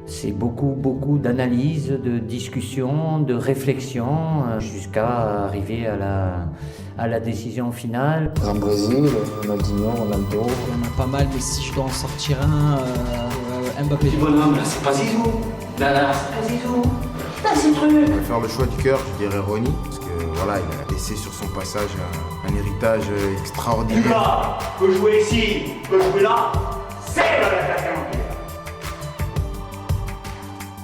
C'est beaucoup d'analyse, de discussion, de réflexion, jusqu'à arriver à la décision finale. Dans le Brésil, Ronaldinho, Ronaldo. Il y en a pas mal, mais si je dois en sortir un, Mbappé. Ce bonhomme là, c'est pas Zizou. Là, c'est pas Zizou. Putain, c'est le truc. Je vais faire le choix du cœur, je dirais Ronny, parce que voilà, il a laissé sur son passage un héritage extraordinaire. Lucas peut jouer ici, peut jouer là, c'est le attaquant.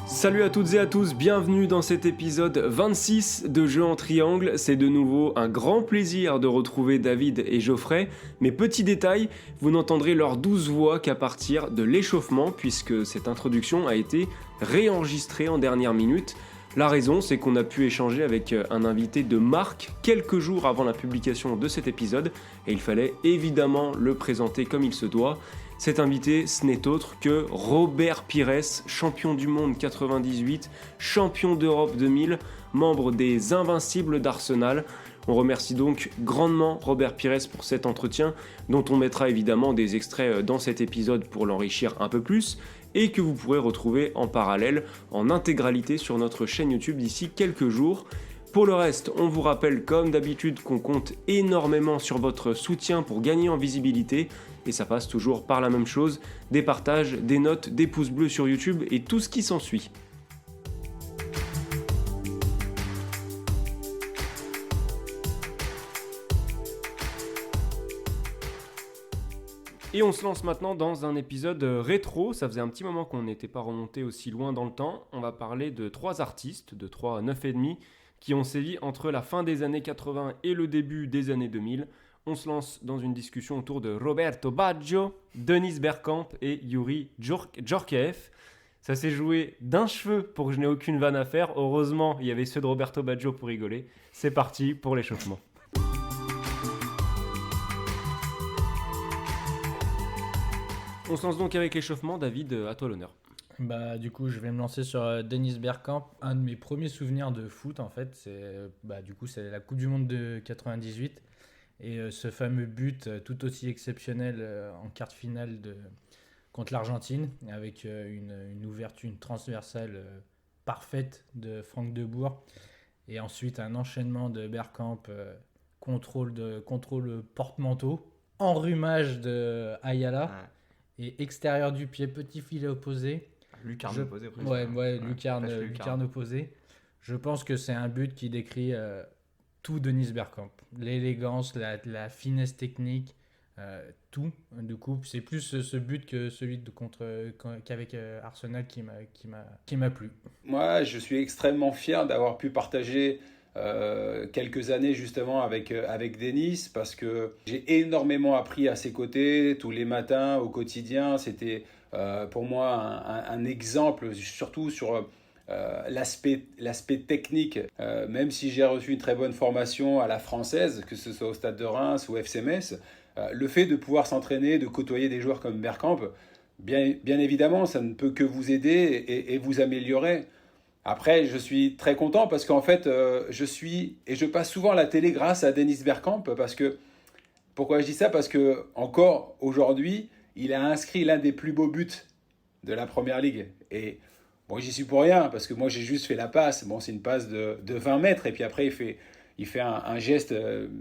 Salut à toutes et à tous, bienvenue dans cet épisode 26 de Jeux en triangle. C'est de nouveau un grand plaisir de retrouver David et Geoffrey, mais petit détail, vous n'entendrez leurs 12 voix qu'à partir de l'échauffement, puisque cette introduction a été réenregistrée en dernière minute. La raison, c'est qu'on a pu échanger avec un invité de marque quelques jours avant la publication de cet épisode, et il fallait évidemment le présenter comme il se doit. Cet invité, ce n'est autre que Robert Pires, champion du monde 98, champion d'Europe 2000, membre des Invincibles d'Arsenal. On remercie donc grandement Robert Pires pour cet entretien, dont on mettra évidemment des extraits dans cet épisode pour l'enrichir un peu plus, et que vous pourrez retrouver en parallèle en intégralité sur notre chaîne YouTube d'ici quelques jours. Pour le reste, on vous rappelle comme d'habitude qu'on compte énormément sur votre soutien pour gagner en visibilité, et ça passe toujours par la même chose, des partages, des notes, des pouces bleus sur YouTube et tout ce qui s'ensuit. Et on se lance maintenant dans un épisode rétro, ça faisait un petit moment qu'on n'était pas remonté aussi loin dans le temps. On va parler de 3 artistes, de 3 9,5, qui ont sévi entre la fin des années 80 et le début des années 2000. On se lance dans une discussion autour de Roberto Baggio, Dennis Bergkamp et Youri Djorkaeff. Ça s'est joué d'un cheveu pour que je n'ai aucune vanne à faire. Heureusement, il y avait ceux de Roberto Baggio pour rigoler. C'est parti pour l'échauffement. On se lance donc avec l'échauffement. David, à toi l'honneur. Du coup, je vais me lancer sur Dennis Bergkamp. Un de mes premiers souvenirs de foot, en fait, c'est la Coupe du Monde de 98. Et ce fameux but tout aussi exceptionnel en quart de finale contre l'Argentine, avec une ouverture, une transversale parfaite de Franck Debourg. Et ensuite, un enchaînement de Bergkamp, contrôle porte-manteau, enrhumage de Ayala, et extérieur du pied, petit filet opposé. Lucarne opposée. Lucarne opposée. Je pense que c'est un but qui décrit tout Dennis Bergkamp. L'élégance, la finesse technique, tout. Du coup, c'est plus ce but que celui qu'avec Arsenal qui m'a plu. Moi, je suis extrêmement fier d'avoir pu partager quelques années justement avec Dennis, parce que j'ai énormément appris à ses côtés tous les matins au quotidien. C'était pour moi un exemple, surtout sur l'aspect technique, même si j'ai reçu une très bonne formation à la française, que ce soit au Stade de Reims ou FC Metz, le fait de pouvoir s'entraîner, de côtoyer des joueurs comme Bergkamp, bien évidemment, ça ne peut que vous aider et vous améliorer. Après, je suis très content parce qu'en fait, je passe souvent à la télé grâce à Dennis Bergkamp. Pourquoi je dis ça ? Parce que encore aujourd'hui, il a inscrit l'un des plus beaux buts de la Première Ligue. Et bon, j'y suis pour rien, parce que moi, j'ai juste fait la passe. Bon, c'est une passe de 20 mètres, et puis après, il fait un geste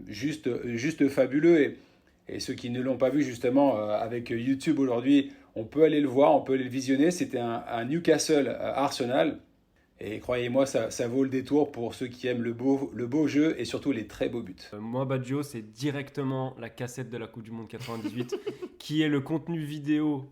juste fabuleux. Et ceux qui ne l'ont pas vu, justement, avec YouTube aujourd'hui, on peut aller le voir, on peut aller le visionner. C'était un Newcastle Arsenal. Et croyez-moi, ça vaut le détour pour ceux qui aiment le beau jeu et surtout les très beaux buts. Moi, Baggio, c'est directement la cassette de la Coupe du Monde 98, qui est le contenu vidéo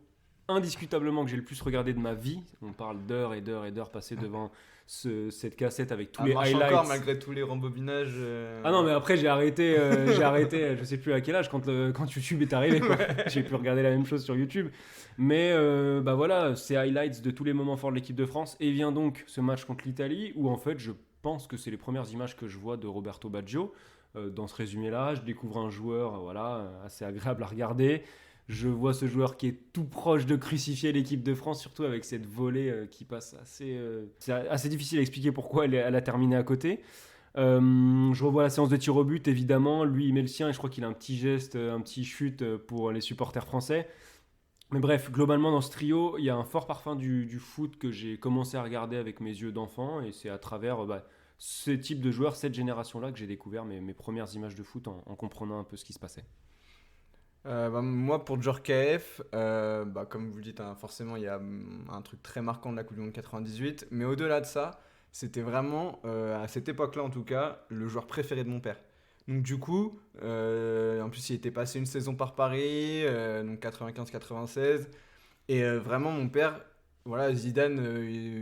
indiscutablement que j'ai le plus regardé de ma vie. On parle d'heures et d'heures passées devant cette cassette avec tous les highlights. Encore malgré tous les rembobinages. Ah non, mais après j'ai arrêté, je sais plus à quel âge quand YouTube est arrivé. Quoi. J'ai pu regarder la même chose sur YouTube. Mais voilà, ces highlights de tous les moments forts de l'équipe de France. Et vient donc ce match contre l'Italie où en fait je pense que c'est les premières images que je vois de Roberto Baggio. Dans ce résumé-là, je découvre un joueur assez agréable à regarder. Je vois ce joueur qui est tout proche de crucifier l'équipe de France, surtout avec cette volée qui passe c'est assez difficile à expliquer pourquoi elle a terminé à côté. Je revois la séance de tir au but, évidemment. Lui, il met le sien et je crois qu'il a un petit geste, un petit chute pour les supporters français. Mais bref, globalement, dans ce trio, il y a un fort parfum du foot que j'ai commencé à regarder avec mes yeux d'enfant. Et c'est à travers ce type de joueurs, cette génération-là, que j'ai découvert mes premières images de foot en comprenant un peu ce qui se passait. Moi, pour Djorkaeff, comme vous le dites, forcément, il y a un truc très marquant de la Coupe du Monde 98. Mais au-delà de ça, c'était vraiment, à cette époque-là en tout cas, le joueur préféré de mon père. Donc du coup, en plus, il était passé une saison par Paris, donc 95-96. Et vraiment, mon père, voilà, Zidane,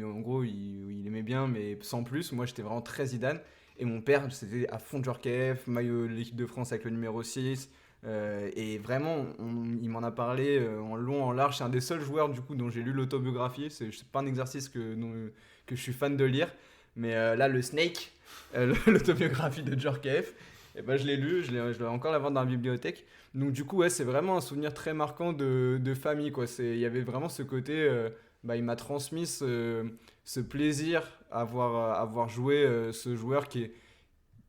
en gros, il aimait bien, mais sans plus. Moi, j'étais vraiment très Zidane. Et mon père, c'était à fond Djorkaeff, maillot de l'équipe de France avec le numéro 6. Et vraiment, il m'en a parlé en long, en large. C'est un des seuls joueurs du coup dont j'ai lu l'autobiographie. C'est pas un exercice que je suis fan de lire. Mais là, le Snake, l'autobiographie de Djorkaeff, je l'ai lu, je dois encore l'avoir dans la bibliothèque. Donc du coup, ouais, c'est vraiment un souvenir très marquant de famille, quoi. Il y avait vraiment ce côté, il m'a transmis ce plaisir à voir jouer ce joueur qui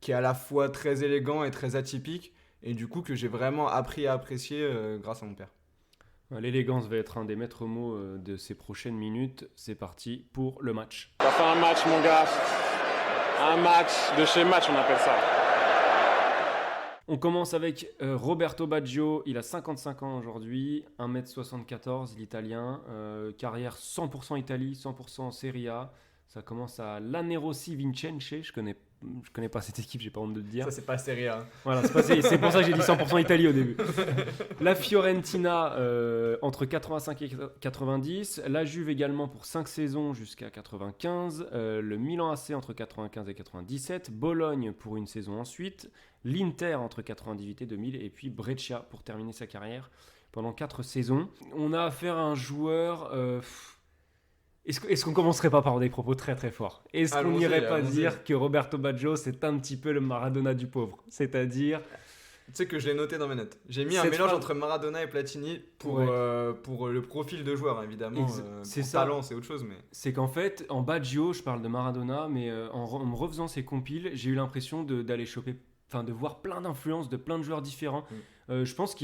est à la fois très élégant et très atypique. Et du coup, que j'ai vraiment appris à apprécier grâce à mon père. L'élégance va être un des maîtres mots de ces prochaines minutes. C'est parti pour le match. Ça fait un match, mon gars. Un match de chez match, on appelle ça. On commence avec Roberto Baggio. Il a 55 ans aujourd'hui, 1m74, l'italien. Carrière 100% Italie, 100% Serie A. Ça commence à l'Anerossi Vincenze. Je connais pas cette équipe, j'ai pas honte de le dire. Ça, c'est pas Serie A. Voilà, c'est pour ça que j'ai dit 100% Italie au début. La Fiorentina entre 85 et 90. La Juve également pour 5 saisons jusqu'à 95. Le Milan AC entre 95 et 97. Bologne pour une saison ensuite. L'Inter entre 98 et 2000. Et puis Brescia pour terminer sa carrière pendant 4 saisons. On a affaire à un joueur... Est-ce qu'on commencerait pas par des propos très très forts ? Est-ce qu'on n'irait pas dire que Roberto Baggio c'est un petit peu le Maradona du pauvre ? C'est-à-dire... Tu sais que je l'ai noté dans mes notes. J'ai mis un mélange entre Maradona et Platini pour le profil de joueur, évidemment. C'est pour ça. Talent, c'est autre chose. Mais... C'est qu'en fait, en Baggio, je parle de Maradona, mais en me refaisant ces compiles, j'ai eu l'impression d'aller choper... de voir plein d'influences de plein de joueurs différents. Je pense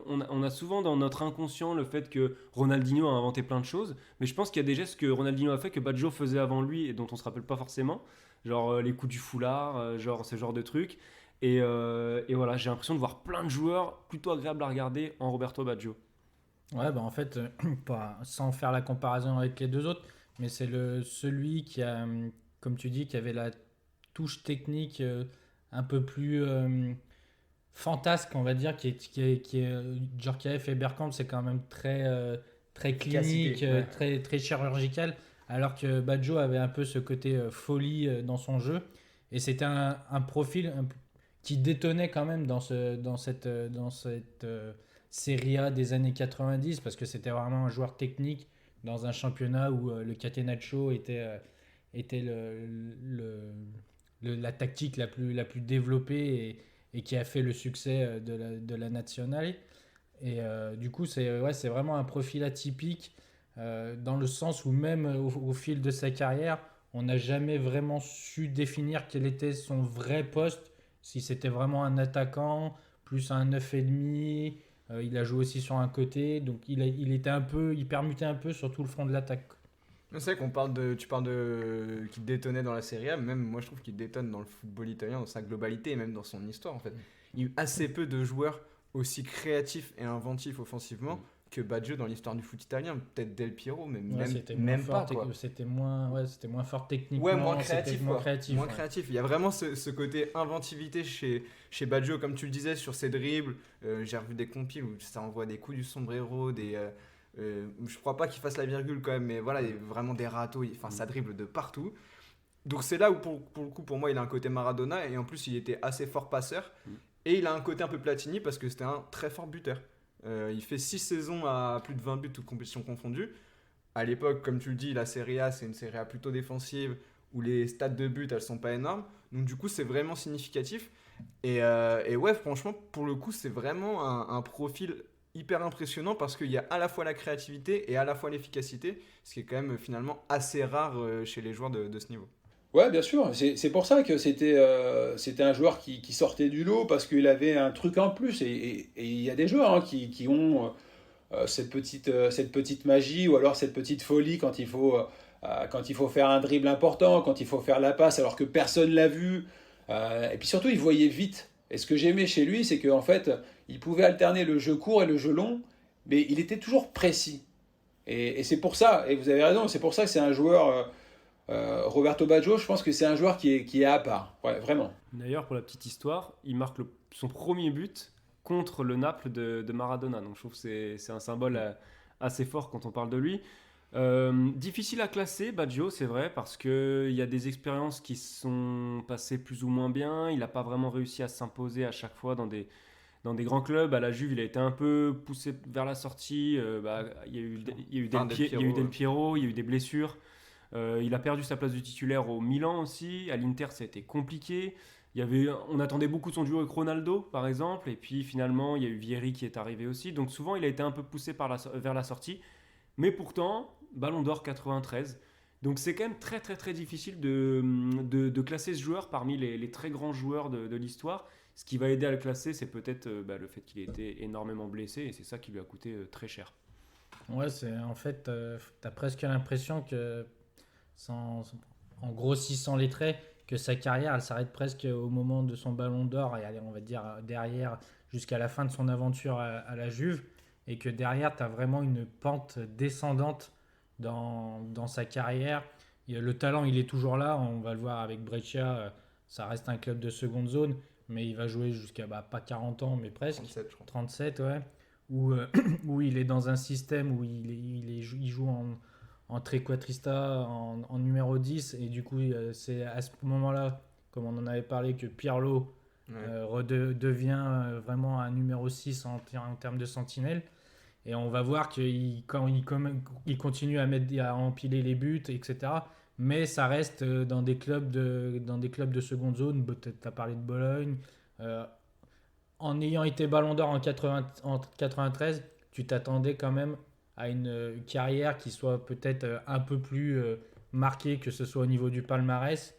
on a souvent dans notre inconscient le fait que Ronaldinho a inventé plein de choses, mais je pense qu'il y a des gestes que Ronaldinho a fait que Baggio faisait avant lui et dont on se rappelle pas forcément, genre les coups du foulard, genre ce genre de trucs. Et voilà, j'ai l'impression de voir plein de joueurs plutôt agréables à regarder en Roberto Baggio. Ouais, en fait, sans faire la comparaison avec les deux autres, mais c'est celui qui a, comme tu dis, qui avait la touche technique un peu plus fantasque, on va dire, qui est Djorkaeff et Bergkamp, c'est quand même très clinique, très, très chirurgical, alors que Baggio avait un peu ce côté folie dans son jeu. Et c'était un profil qui détonnait quand même dans cette Serie A des années 90, parce que c'était vraiment un joueur technique dans un championnat où le catenaccio était la tactique la plus développée et qui a fait le succès de la Nazionale. Et du coup, c'est vraiment un profil atypique dans le sens où même au fil de sa carrière, on n'a jamais vraiment su définir quel était son vrai poste, si c'était vraiment un attaquant, plus un 9,5. Il a joué aussi sur un côté, donc il permutait un peu sur tout le front de l'attaque. C'est vrai tu parles de qu'il détonnait dans la Serie A, même moi je trouve qu'il détonne dans le football italien dans sa globalité et même dans son histoire en fait. Il y a eu assez peu de joueurs aussi créatifs et inventifs offensivement que Baggio dans l'histoire du foot italien, peut-être Del Piero, mais même pas quoi. C'était moins fort techniquement, moins créatif. Moins créatif. Il y a vraiment ce côté inventivité chez Baggio, comme tu le disais, sur ses dribbles. J'ai revu des compiles où ça envoie des coups du sombrero, je crois pas qu'il fasse la virgule quand même, mais voilà, il y a vraiment des râteaux, ça dribble de partout. Donc c'est là où pour le coup pour moi il a un côté Maradona, et en plus il était assez fort passeur, et il a un côté un peu Platini parce que c'était un très fort buteur. Il fait 6 saisons à plus de 20 buts, toutes compétitions confondues. À l'époque, comme tu le dis, la Serie A c'est une Serie A plutôt défensive où les stats de buts elles sont pas énormes, donc du coup c'est vraiment significatif. Et ouais, franchement pour le coup c'est vraiment un profil hyper impressionnant parce qu'il y a à la fois la créativité et à la fois l'efficacité, ce qui est quand même finalement assez rare chez les joueurs de ce niveau. Ouais, bien sûr. C'est pour ça que c'était un joueur qui sortait du lot parce qu'il avait un truc en plus. Et il y a des joueurs qui ont cette petite magie ou alors cette petite folie quand il faut faire un dribble important, quand il faut faire la passe alors que personne l'a vu. Et puis surtout, il voyait vite. Et ce que j'aimais chez lui, c'est qu'en fait, il pouvait alterner le jeu court et le jeu long, mais il était toujours précis. Et c'est pour ça, et vous avez raison, c'est pour ça que c'est un joueur, Roberto Baggio, je pense que c'est un joueur qui est à part, ouais, vraiment. D'ailleurs, pour la petite histoire, il marque son premier but contre le Naples de Maradona. Donc je trouve que c'est un symbole assez fort quand on parle de lui. Difficile à classer, Baggio, c'est vrai, parce qu'il y a des expériences qui sont passées plus ou moins bien. Il n'a pas vraiment réussi à s'imposer à chaque fois dans des grands clubs. À la Juve, il a été un peu poussé vers la sortie. Il y a eu Del Piero, il y a eu des blessures. Il a perdu sa place de titulaire au Milan aussi. À l'Inter, ça a été compliqué. On attendait beaucoup de son duo avec Ronaldo, par exemple. Et puis finalement, il y a eu Vieri qui est arrivé aussi. Donc souvent, il a été un peu poussé vers la sortie. Mais pourtant, Ballon d'Or 93. Donc c'est quand même très très très difficile de classer ce joueur parmi les très grands joueurs de l'histoire. Ce qui va aider à le classer, c'est peut-être le fait qu'il ait été énormément blessé et c'est ça qui lui a coûté très cher. Ouais, en fait, t'as presque l'impression que, en grossissant les traits, que sa carrière, elle s'arrête presque au moment de son Ballon d'Or et on va dire derrière, jusqu'à la fin de son aventure à la Juve, et que derrière, t'as vraiment une pente descendante dans sa carrière. Le talent, il est toujours là, on va le voir avec Brescia, ça reste un club de seconde zone, mais il va jouer jusqu'à pas 40 ans, mais presque 37, je crois. 37, ouais, où il est dans un système où il joue en trequartista, en numéro 10, et du coup c'est à ce moment-là, comme on en avait parlé, que Pirlo devient vraiment un numéro 6 en termes de sentinelle. Et on va voir qu'il continue à empiler les buts, etc. Mais ça reste dans des clubs de seconde zone. Tu as parlé de Bologne. En ayant été Ballon d'Or en 93, tu t'attendais quand même à une carrière qui soit peut-être un peu plus marquée, que ce soit au niveau du palmarès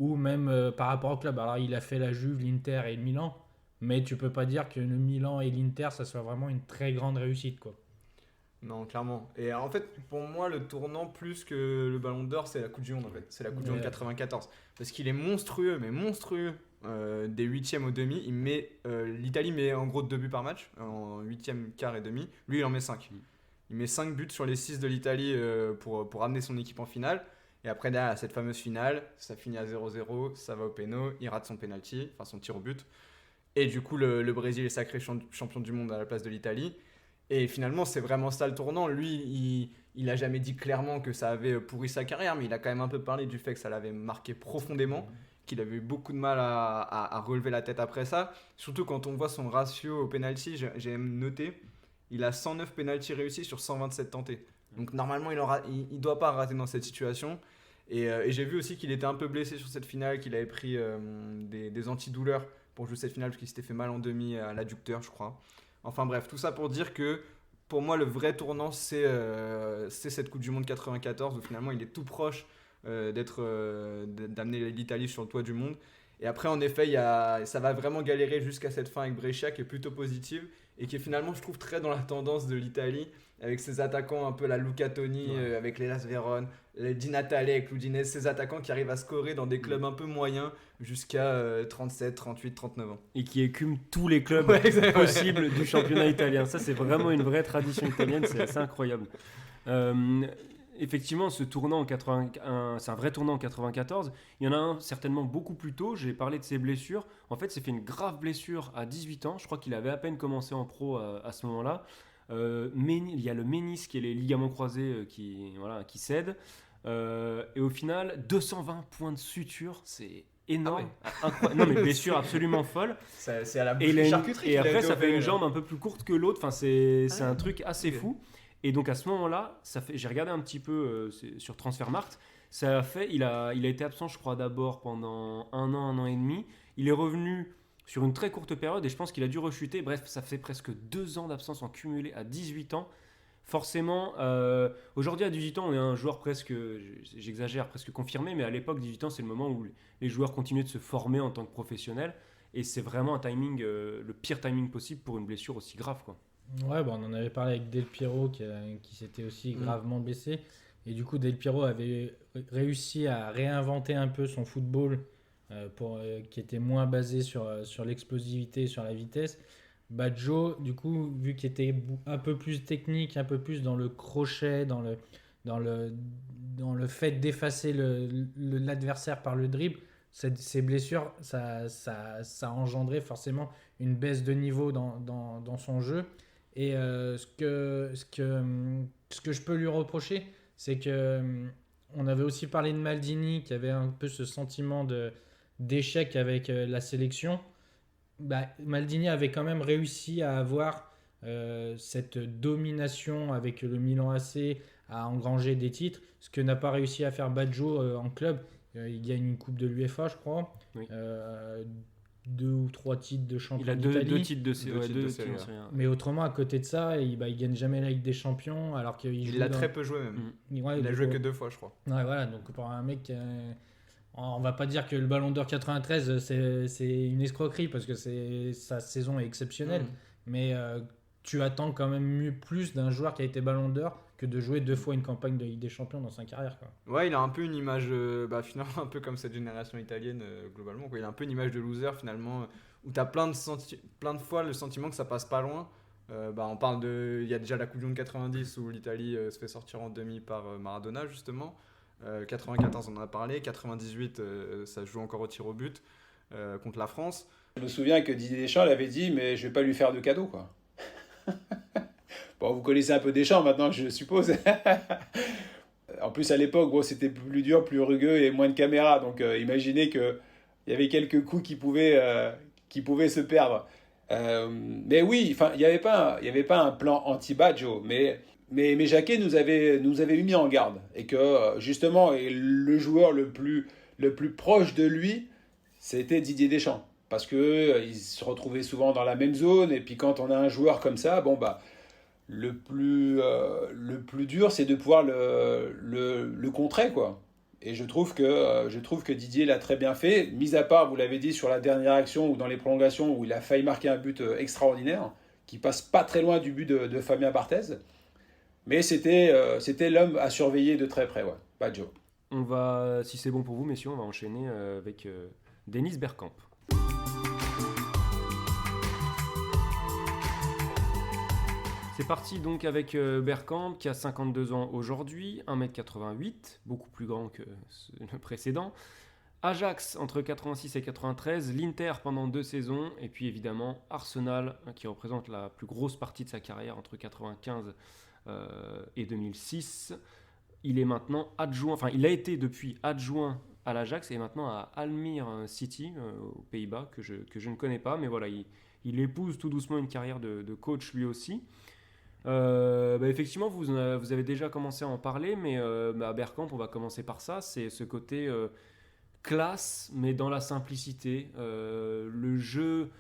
ou même par rapport au club. Alors il a fait la Juve, l'Inter et le Milan, mais tu peux pas dire que le Milan et l'Inter, ça soit vraiment une très grande réussite, quoi. Non, clairement. Et en fait, pour moi, le tournant plus que le Ballon d'Or, c'est la Coupe du Monde, en fait. C'est la Coupe du Monde 94. Parce qu'il est monstrueux, mais monstrueux. Des huitièmes au demi, l'Italie met en gros 2 buts par match, en huitième, quart et demi. Lui, il en met 5. Il met 5 buts sur les 6 de l'Italie pour amener son équipe en finale. Et après, derrière cette fameuse finale, ça finit à 0-0, ça va au péno, il rate son penalty, enfin son tir au but. Et du coup, le Brésil est sacré champion du monde à la place de l'Italie. Et finalement, c'est vraiment ça le tournant. Lui, il n'a jamais dit clairement que ça avait pourri sa carrière, mais il a quand même un peu parlé du fait que ça l'avait marqué profondément, qu'il avait eu beaucoup de mal à relever la tête après ça. Surtout quand on voit son ratio au penalty, j'ai noté, il a 109 penalties réussis sur 127 tentés. Donc normalement, il ne doit pas rater dans cette situation. Et j'ai vu aussi qu'il était un peu blessé sur cette finale, qu'il avait pris des antidouleurs pour jouer cette finale parce qu'il s'était fait mal en demi à l'adducteur, je crois. Enfin bref, tout ça pour dire que pour moi, le vrai tournant, c'est cette Coupe du Monde 94 où finalement il est tout proche d'amener l'Italie sur le toit du monde. Et après, en effet, ça va vraiment galérer jusqu'à cette fin avec Brescia qui est plutôt positive et qui est finalement, je trouve, très dans la tendance de l'Italie avec ses attaquants un peu la Luca Toni, avec l'Hellas Vérone, les Di Natale avec l'Udinese, ces attaquants qui arrivent à scorer dans des clubs un peu moyens jusqu'à 37, 38, 39 ans. Et qui écument tous les clubs possibles du championnat italien. Ça, c'est vraiment une vraie tradition italienne, c'est assez incroyable. Effectivement, ce tournant c'est un vrai tournant en 94. Il y en a un certainement beaucoup plus tôt. J'ai parlé de ses blessures. En fait, s'est fait une grave blessure à 18 ans. Je crois qu'il avait à peine commencé en pro à ce moment-là. Il y a le ménisque et les ligaments croisés qui cèdent. Et au final, 220 points de suture, c'est énorme. Non, mais blessure absolument folle. C'est à la bouche de charcuterie. Et après, ça fait une jambe un peu plus courte que l'autre. Enfin, c'est un truc assez fou. Et donc à ce moment-là, j'ai regardé un petit peu sur Transfermarkt. Il a été absent, je crois, d'abord pendant un an et demi. Il est revenu sur une très courte période et je pense qu'il a dû rechuter. Bref, ça fait presque 2 ans d'absence en cumulé à 18 ans. Forcément, aujourd'hui à 18 ans, on est un joueur presque, j'exagère, presque confirmé, mais à l'époque, 18 ans, c'est le moment où les joueurs continuaient de se former en tant que professionnels. Et c'est vraiment un timing, le pire timing possible pour une blessure aussi grave, quoi. Ouais, on en avait parlé avec Del Piero qui s'était aussi gravement blessé. Et du coup, Del Piero avait réussi à réinventer un peu son football qui était moins basé sur l'explosivité, sur la vitesse. Baggio, du coup, vu qu'il était un peu plus technique, un peu plus dans le crochet, dans le fait d'effacer l'adversaire par le dribble, ces blessures, ça a engendré forcément une baisse de niveau dans son jeu. Et ce que je peux lui reprocher, c'est que on avait aussi parlé de Maldini, qui avait un peu ce sentiment d'échec avec la sélection. Maldini avait quand même réussi à avoir cette domination avec le Milan AC, à engranger des titres, ce que n'a pas réussi à faire Baggio en club. Il gagne une coupe de l'UEFA, je crois. Oui. 2 ou 3 titres de champion Il a d'Italie. deux titres de série. Mais autrement, à côté de ça, il gagne jamais la Ligue des Champions, alors qu'il Il a très peu joué même. Il a joué que 2 fois, je crois. Ouais, voilà, donc pour un mec, on va pas dire que le Ballon d'Or 93 c'est une escroquerie parce que sa saison est exceptionnelle, mais tu attends quand même plus d'un joueur qui a été Ballon d'Or que de jouer 2 fois une campagne de Ligue des Champions dans sa carrière, quoi. Ouais, il a un peu une image, finalement un peu comme cette génération italienne globalement, quoi. Il a un peu une image de loser finalement, où t'as plein de fois le sentiment que ça passe pas loin. On parle il y a déjà la Coupe du Monde 90 où l'Italie se fait sortir en demi par Maradona justement. 94 on en a parlé, 98 ça joue encore au tir au but contre la France. Je me souviens que Didier Deschamps l'avait dit, mais je vais pas lui faire de cadeau, quoi. Bon, vous connaissez un peu Deschamps maintenant, je suppose. En plus, à l'époque, c'était plus dur, plus rugueux et moins de caméras. Donc, imaginez qu'il y avait quelques coups qui pouvaient se perdre. Mais oui, il n'y avait pas un plan anti-Baggio. Mais Jacquet nous avait mis en garde. Et que, justement, le joueur le plus proche de lui, c'était Didier Deschamps. Parce qu'il se retrouvait souvent dans la même zone. Et puis, quand on a un joueur comme ça, le plus dur, c'est de pouvoir le contrer, quoi. Et je trouve que Didier l'a très bien fait, mis à part, vous l'avez dit, sur la dernière action ou dans les prolongations où il a failli marquer un but extraordinaire, qui passe pas très loin du but de Fabien Barthez. Mais c'était l'homme à surveiller de très près, ouais, Baggio. On va, si c'est bon pour vous, messieurs, on va enchaîner avec Dennis Bergkamp. C'est parti donc avec Bergkamp qui a 52 ans aujourd'hui, 1m88, beaucoup plus grand que le précédent. Ajax entre 86 et 93, l'Inter pendant 2 saisons, et puis évidemment Arsenal qui représente la plus grosse partie de sa carrière entre 95 et 2006. Il est maintenant il a été depuis adjoint à l'Ajax et maintenant à Almere City aux Pays-Bas que je ne connais pas, mais voilà, il épouse tout doucement une carrière de coach lui aussi. Effectivement, vous avez déjà commencé à en parler, mais Bergkamp, on va commencer par ça. C'est ce côté classe, mais dans la simplicité. Le jeu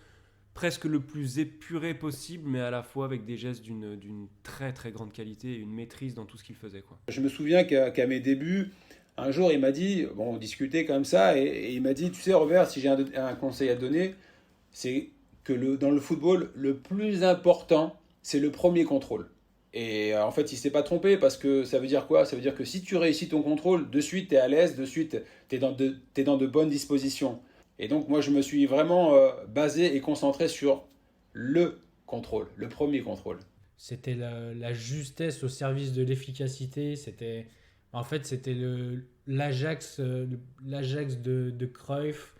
presque le plus épuré possible, mais à la fois avec des gestes d'une très très grande qualité et une maîtrise dans tout ce qu'il faisait, quoi. Je me souviens qu'à mes débuts, un jour, il m'a dit, on discutait comme ça, et il m'a dit, tu sais Robert, si j'ai un conseil à te donner, c'est que dans le football, le plus important, c'est le premier contrôle. Et en fait, il ne s'est pas trompé parce que ça veut dire quoi ? Ça veut dire que si tu réussis ton contrôle, de suite, tu es à l'aise, de suite, tu es dans de bonnes dispositions. Et donc, moi, je me suis vraiment basé et concentré sur le contrôle, le premier contrôle. C'était la justesse au service de l'efficacité. C'était l'Ajax de Cruyff,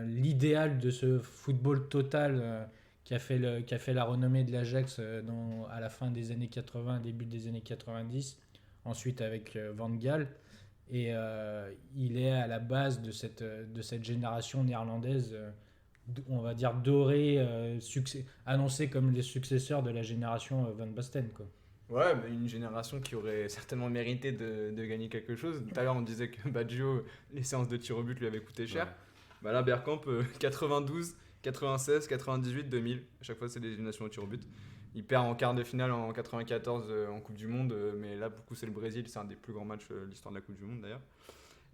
l'idéal de ce football total qui a fait la renommée de l'Ajax à la fin des années 80, début des années 90, ensuite avec Van Gaal. Et il est à la base de cette génération néerlandaise, on va dire dorée, annoncée comme les successeurs de la génération Van Basten, quoi. Ouais, mais une génération qui aurait certainement mérité de gagner quelque chose. Tout à l'heure, on disait que Baggio, les séances de tir au but lui avaient coûté cher. Ouais. Là, Bergkamp, 92, 96, 98, 2000. À chaque fois, c'est des éliminations au tir au but. Il perd en quart de finale en 94 en Coupe du Monde, mais là, pour le coup, c'est le Brésil. C'est un des plus grands matchs de l'histoire de la Coupe du Monde, d'ailleurs.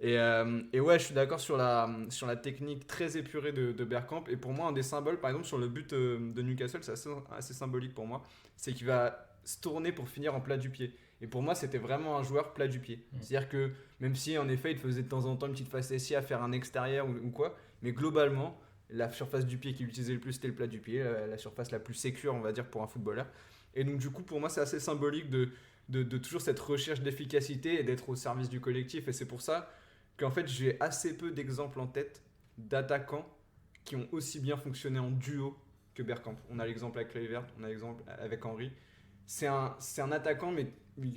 Et ouais, je suis d'accord sur la technique très épurée de Bergkamp. Et pour moi, un des symboles, par exemple, sur le but de Newcastle, c'est assez symbolique pour moi. C'est qu'il va se tourner pour finir en plat du pied. Et pour moi, c'était vraiment un joueur plat du pied. C'est-à-dire que même si, en effet, il faisait de temps en temps une petite facétie à faire un extérieur ou quoi, mais globalement, la surface du pied qu'il utilisait le plus, c'était le plat du pied, la surface la plus sécure, on va dire, pour un footballeur. Et donc, du coup, pour moi, c'est assez symbolique de toujours cette recherche d'efficacité et d'être au service du collectif. Et c'est pour ça qu'en fait, j'ai assez peu d'exemples en tête d'attaquants qui ont aussi bien fonctionné en duo que Bergkamp. On a l'exemple avec Kluivert, on a l'exemple avec Henry. C'est un attaquant, mais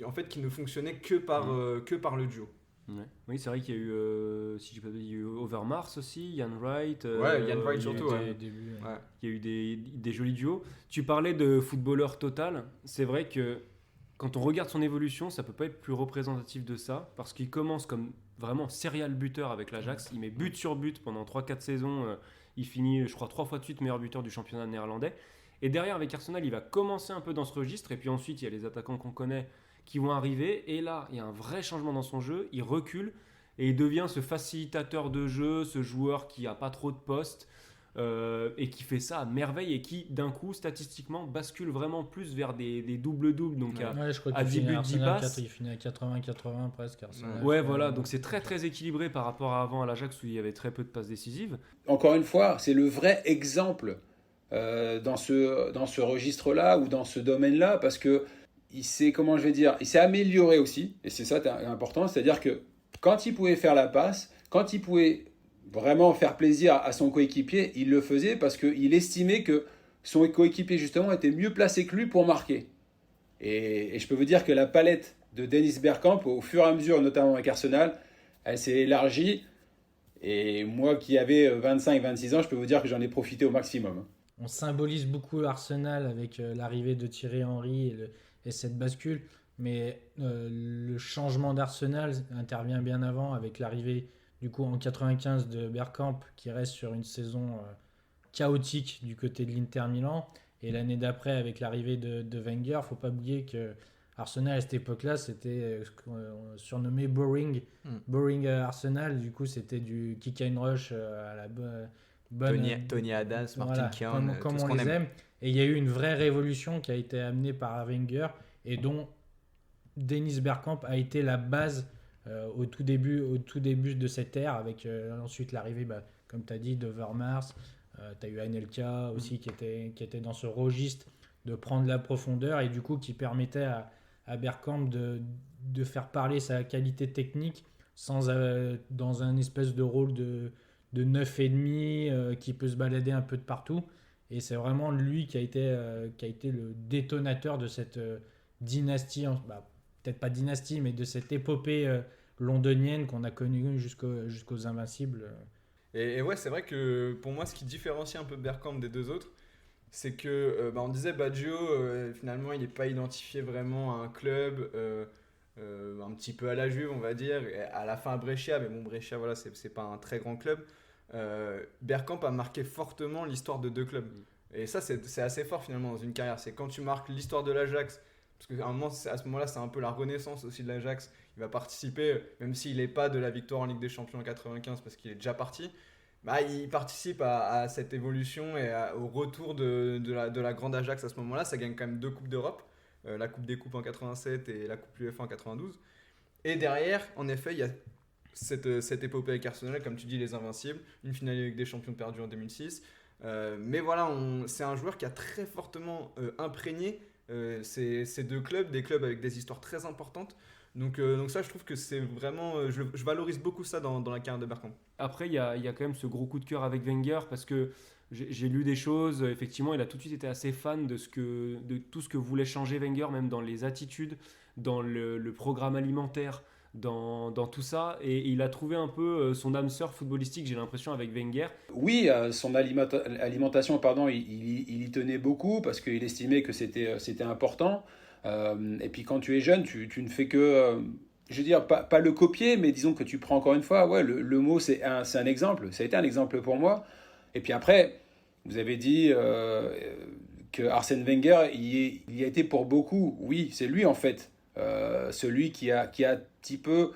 en fait, qui ne fonctionnait que par le duo. Ouais. Oui, c'est vrai qu'il y a eu, si je peux dire, il y a eu Overmars aussi, Ian Wright. Ouais, Ian Wright surtout. Il y a eu des jolis duos. Tu parlais de footballeur total. C'est vrai que quand on regarde son évolution, ça peut pas être plus représentatif de ça, parce qu'il commence comme vraiment serial buteur avec l'Ajax. Il met but sur but pendant 3-4 saisons. Il finit, je crois, 3 fois de suite meilleur buteur du championnat néerlandais. Et derrière, avec Arsenal, il va commencer un peu dans ce registre. Et puis ensuite, il y a les attaquants qu'on connaît qui vont arriver. Et là, il y a un vrai changement dans son jeu. Il recule et il devient ce facilitateur de jeu, ce joueur qui n'a pas trop de postes et qui fait ça à merveille et qui, d'un coup, statistiquement, bascule vraiment plus vers des doubles-doubles. Donc je crois à 10 buts, 10 passes. Il finit à 80-80 presque. Arsenal. Ouais, voilà. Donc c'est très, très équilibré par rapport à avant à l'Ajax où il y avait très peu de passes décisives. Encore une fois, c'est le vrai exemple dans ce registre-là ou dans ce domaine-là, parce que il s'est amélioré aussi, et c'est ça important, c'est-à-dire que quand il pouvait faire la passe, quand il pouvait vraiment faire plaisir à son coéquipier, il le faisait parce qu'il estimait que son coéquipier justement était mieux placé que lui pour marquer. Et je peux vous dire que la palette de Dennis Bergkamp, au fur et à mesure, notamment avec Arsenal, elle s'est élargie, et moi qui avais 25-26 ans, je peux vous dire que j'en ai profité au maximum. On symbolise beaucoup Arsenal avec l'arrivée de Thierry Henry et cette bascule, mais le changement d'Arsenal intervient bien avant avec l'arrivée du coup en 95 de Bergkamp qui reste sur une saison chaotique du côté de l'Inter Milan, et l'année d'après avec l'arrivée de Wenger. Faut pas oublier que Arsenal à cette époque-là c'était surnommé Boring Arsenal, du coup c'était du kick and rush à la bonne Tony Adams, Martin Keown, comme on les aime. Et il y a eu une vraie révolution qui a été amenée par Wenger et dont Dennis Bergkamp a été la base au tout début de cette ère, avec ensuite l'arrivée, comme tu as dit, d'Overmars. Tu as eu Anelka aussi qui était dans ce registre de prendre la profondeur et du coup qui permettait à Bergkamp de faire parler sa qualité technique dans un espèce de rôle de 9,5 qui peut se balader un peu de partout. Et c'est vraiment lui qui a été le détonateur de cette dynastie, peut-être pas dynastie, mais de cette épopée londonienne qu'on a connue jusqu'aux Invincibles. Et ouais, c'est vrai que pour moi, ce qui différencie un peu Bergkamp des deux autres, c'est que on disait Baggio, finalement, il n'est pas identifié vraiment à un club, un petit peu à la Juve, on va dire, et à la fin à Brescia, mais bon, Brescia, voilà, c'est pas un très grand club. Bergkamp a marqué fortement l'histoire de deux clubs. Et ça, c'est assez fort finalement dans une carrière. C'est quand tu marques l'histoire de l'Ajax, parce qu'à ce moment-là, c'est un peu la renaissance aussi de l'Ajax. Il va participer, même s'il n'est pas de la victoire en Ligue des Champions en 95 parce qu'il est déjà parti. Il participe à cette évolution et au retour de la grande Ajax à ce moment-là. Ça gagne quand même 2 Coupes d'Europe, la Coupe des Coupes en 87 et la Coupe UEFA en 92. Et derrière, en effet, il y a cette épopée avec Arsenal, comme tu dis, les Invincibles, une finale avec des champions perdus en 2006. Mais voilà, c'est un joueur qui a très fortement imprégné ces deux clubs, des clubs avec des histoires très importantes. Donc ça, je trouve que c'est vraiment... je valorise beaucoup ça dans la carrière de Bergkamp. Après, il y a quand même ce gros coup de cœur avec Wenger, parce que j'ai lu des choses. Effectivement, il a tout de suite été assez fan de tout ce que voulait changer Wenger, même dans les attitudes, dans le programme alimentaire, dans tout ça, et il a trouvé un peu son âme sœur footballistique, j'ai l'impression, avec Wenger. Oui, son alimentation, il y tenait beaucoup parce qu'il estimait que c'était important. Et puis quand tu es jeune, tu ne fais que, je veux dire, pas le copier, mais disons que tu prends encore une fois, ouais, le mot c'est un exemple, ça a été un exemple pour moi. Et puis après, vous avez dit que Arsène Wenger, il y a été pour beaucoup. Oui, c'est lui en fait, celui qui a un petit peu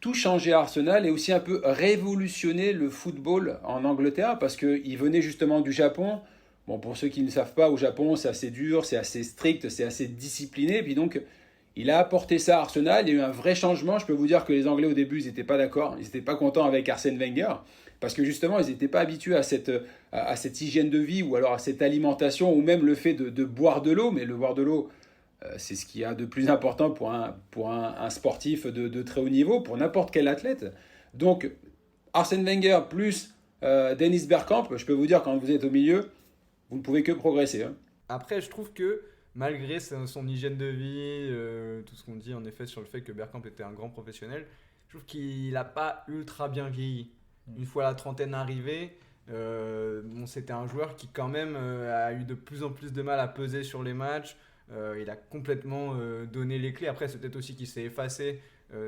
tout changé à Arsenal et aussi un peu révolutionné le football en Angleterre parce qu'il venait justement du Japon. Bon, pour ceux qui ne le savent pas, au Japon, c'est assez dur, c'est assez strict, c'est assez discipliné. Et puis donc, il a apporté ça à Arsenal. Il y a eu un vrai changement. Je peux vous dire que les Anglais, au début, ils n'étaient pas d'accord. Ils n'étaient pas contents avec Arsène Wenger parce que justement, ils n'étaient pas habitués à cette hygiène de vie ou alors à cette alimentation ou même le fait de boire de l'eau. Mais le boire de l'eau, c'est ce qu'il y a de plus important pour un sportif de très haut niveau, pour n'importe quel athlète. Donc, Arsène Wenger plus Dennis Bergkamp, je peux vous dire, quand vous êtes au milieu, vous ne pouvez que progresser. Hein. Après, je trouve que malgré son hygiène de vie, tout ce qu'on dit en effet sur le fait que Bergkamp était un grand professionnel, je trouve qu'il n'a pas ultra bien vieilli. Une fois la trentaine arrivée, c'était un joueur qui quand même a eu de plus en plus de mal à peser sur les matchs. Il a complètement donné les clés. Après, c'est peut-être aussi qu'il s'est effacé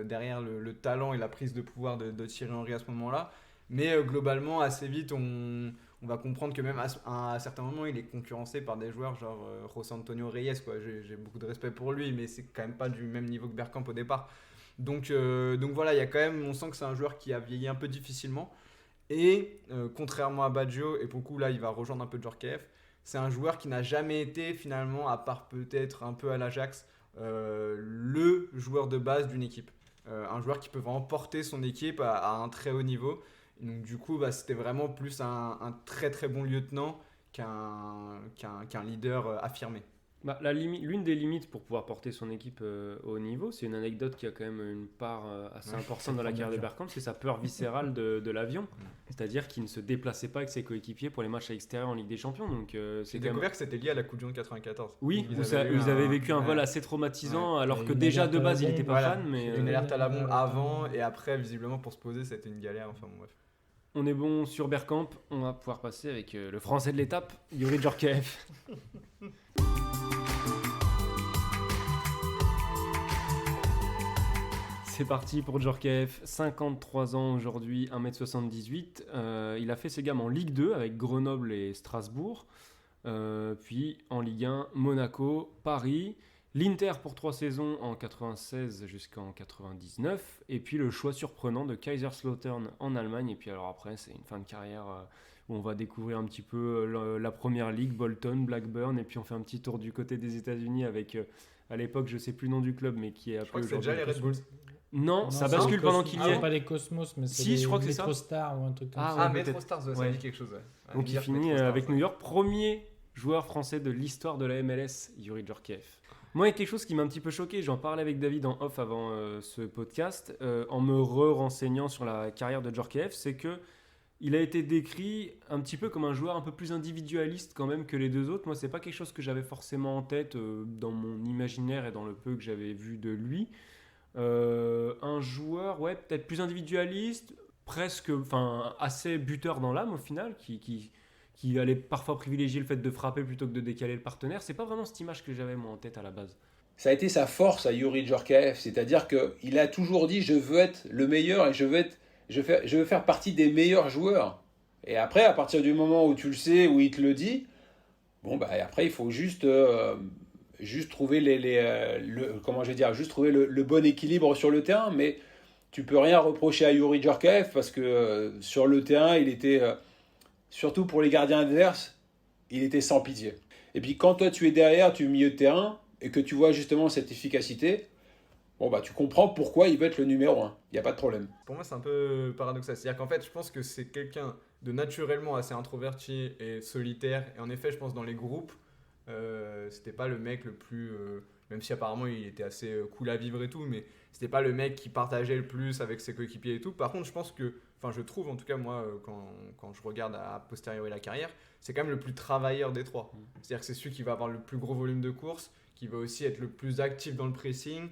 derrière le talent et la prise de pouvoir de Thierry Henry à ce moment-là. Mais globalement, assez vite, on va comprendre que même à certains moments, il est concurrencé par des joueurs genre José Antonio Reyes. Quoi. J'ai beaucoup de respect pour lui, mais c'est quand même pas du même niveau que Bergkamp au départ. Donc voilà, il y a quand même, on sent que c'est un joueur qui a vieilli un peu difficilement. Et contrairement à Baggio, et pour le coup là, il va rejoindre un peu Djorkaeff, c'est un joueur qui n'a jamais été finalement, à part peut-être un peu à l'Ajax, le joueur de base d'une équipe. Un joueur qui peut vraiment porter son équipe à un très haut niveau. Donc du coup, c'était vraiment plus un très très bon lieutenant qu'un leader affirmé. L'une des limites pour pouvoir porter son équipe au haut niveau, c'est une anecdote qui a quand même une part assez importante dans la carrière de Bergkamp, c'est sa peur viscérale de l'avion. C'est-à-dire qu'il ne se déplaçait pas avec ses coéquipiers pour les matchs à l'extérieur en Ligue des Champions. Donc, j'ai découvert que c'était lié à la Coupe du Monde 94. Oui, ils avaient vécu un vol assez traumatisant, alors que déjà de base il n'était pas fan. Mais une alerte à la bombe avant et après, visiblement pour se poser, c'était une galère. Enfin bon, bref. On est bon sur Bergkamp, on va pouvoir passer avec le français de l'étape, Youri Djorkaeff. C'est parti pour Djorkaeff, 53 ans aujourd'hui, 1m78. Il a fait ses gammes en Ligue 2 avec Grenoble et Strasbourg. Puis en Ligue 1, Monaco, Paris, l'Inter pour 3 saisons en 96 jusqu'en 99. Et puis le choix surprenant de Kaiserslautern en Allemagne. Et puis alors après, c'est une fin de carrière où on va découvrir un petit peu la première ligue, Bolton, Blackburn. Et puis on fait un petit tour du côté des États-Unis avec, à l'époque, je sais plus le nom du club, mais qui est appelé aujourd'hui. Je crois que c'est déjà les Red Bulls. Non, ça bascule pendant qu'il y est. C'est pas les Cosmos, mais c'est si, je crois que c'est ça. Metro Stars ou un truc comme ça. Ah, Metro Stars, ça dit quelque chose. Ouais. Donc il finit avec New York, premier joueur français de l'histoire de la MLS, Youri Djorkaeff. Moi, il y a quelque chose qui m'a un petit peu choqué, j'en parlais avec David en off avant ce podcast, en me renseignant sur la carrière de Djorkaeff, c'est que il a été décrit un petit peu comme un joueur un peu plus individualiste quand même que les deux autres. Moi, c'est pas quelque chose que j'avais forcément en tête dans mon imaginaire et dans le peu que j'avais vu de lui. Un joueur peut-être plus individualiste, presque, assez buteur dans l'âme au final, qui allait parfois privilégier le fait de frapper plutôt que de décaler le partenaire. C'est pas vraiment cette image que j'avais moi en tête à la base. Ça a été sa force à Youri Djorkaeff, c'est-à-dire qu'il a toujours dit je veux être le meilleur et je veux faire partie des meilleurs joueurs. Et après, à partir du moment où tu le sais, où il te le dit, après il faut juste trouver le bon équilibre sur le terrain, mais tu peux rien reprocher à Youri Djorkaeff parce que sur le terrain, il était surtout pour les gardiens adverses, il était sans pitié. Et puis quand toi tu es derrière, tu es au milieu de terrain et que tu vois justement cette efficacité, tu comprends pourquoi il veut être le numéro 1. Il n'y a pas de problème. Pour moi, c'est un peu paradoxal. C'est-à-dire qu'en fait, je pense que c'est quelqu'un de naturellement assez introverti et solitaire. Et en effet, je pense dans les groupes, c'était pas le mec le plus... même si apparemment il était assez cool à vivre et tout, mais c'était pas le mec qui partageait le plus avec ses coéquipiers et tout. Par contre, je trouve en tout cas moi, quand je regarde à posteriori la carrière, c'est quand même le plus travailleur des trois. C'est-à-dire que c'est celui qui va avoir le plus gros volume de course, qui va aussi être le plus actif dans le pressing,